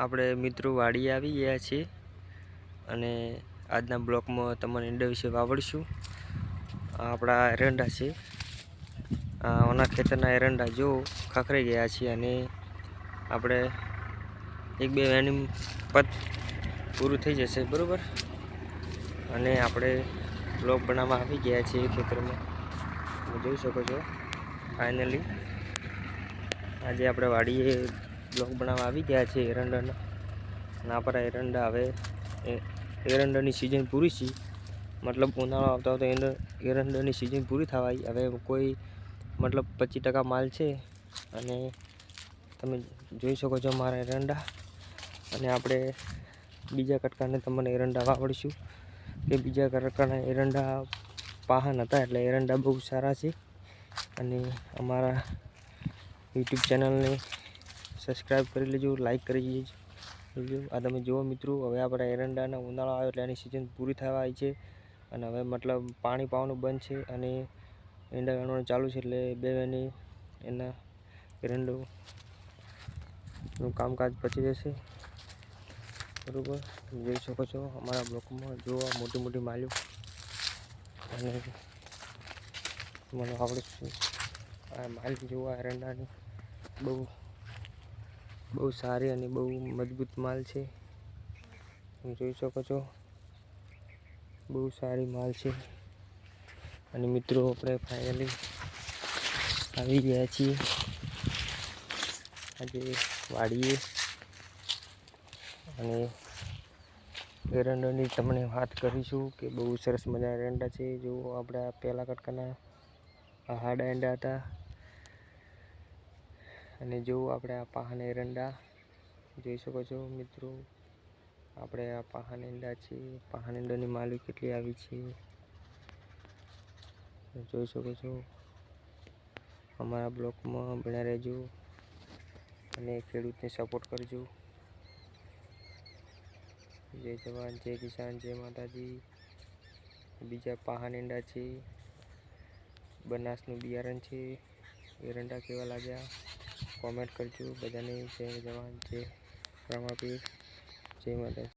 આપણે મિત્રો વાડી આવી ગયા છીએ અને આજના બ્લોકમાં તમને ઈંડા વિશે વાવડશું. આપણા એરંડા છે, ઓના ખેતરના એરંડા જો ખખરી ગયા છે અને આપણે એક બે વેની પદ પૂરું થઈ જશે બરાબર. અને આપણે બ્લોક બનાવવા આવી ગયા છીએ ખેતરમાં, તમે જોઈ શકો છો. ફાઇનલી આજે આપણે વાડીએ બ્લોક બનાવવા આવી ગયા છે એરંડાના. અને આપણા એરંડા હવે એરંડાની સિઝન પૂરી છે, મતલબ ઉનાળો આવતા આવતા એરંડાની સિઝન પૂરી થવા આવી. હવે કોઈ મતલબ 25% માલ છે અને તમે જોઈ શકો છો મારા એરંડા. અને આપણે બીજા કટકાને તમને એરંડા વાવડીશું કે બીજા કટકાના એરંડા પાહન હતા, એટલે એરંડા બહુ સારા છે. અને અમારા યુટ્યુબ ચેનલને સબસ્ક્રાઈબ કરી લેજો, લાઈક કરી લેજો. આ તમે જુઓ મિત્રો, હવે આપણા એરંડાના ઉનાળો આવ્યો એટલે એની સિઝન પૂરી થવા આવી છે. અને હવે મતલબ પાણી પાવાનું બંધ છે અને ઈંડા ગણવાનું ચાલુ છે, એટલે બે વેની એના એરંડોનું કામકાજ પતી જશે બરાબર. જોઈ શકો છો અમારા બ્લોકમાં જોવા મોટી મોટી માલીઓ. અને મને આવડે છે આ માલ જોવા એરંડાની બહુ સારી અને બહુ મજબૂત માલ છે. તમે જોઈ શકો છો બહુ સારી માલ છે. અને મિત્રો આપણે ફાઇનલી આવી ગયા છીએ આજે વાડીએ. અને એરંડાની તમને વાત કરીશું કે બહુ સરસ મજા એરંડા છે. જો આપણે આ પહેલા કટકાના હાડા એરંડા હતા. અને જો આપણે આ પાહન એરંડા જોઈ શકો છો મિત્રો, આપણે આ પાહન એરંડા છે. પાહન એરંડાની માલી કેટલી આવી છે જોઈ શકો છો. અમારા બ્લોકમાં બન્યા રહેજો અને ખેડૂતને સપોર્ટ કરજો. જય જવાન, જય કિસાન, જય માતાજી. બીજા પાહન એરંડા છે, બનાસનું બિયારણ છે. એરંડા કેવા લાગ્યા કોમેન્ટ કરજો. બધાને જય જવાન, જય રામાપીર, જય માતાજી.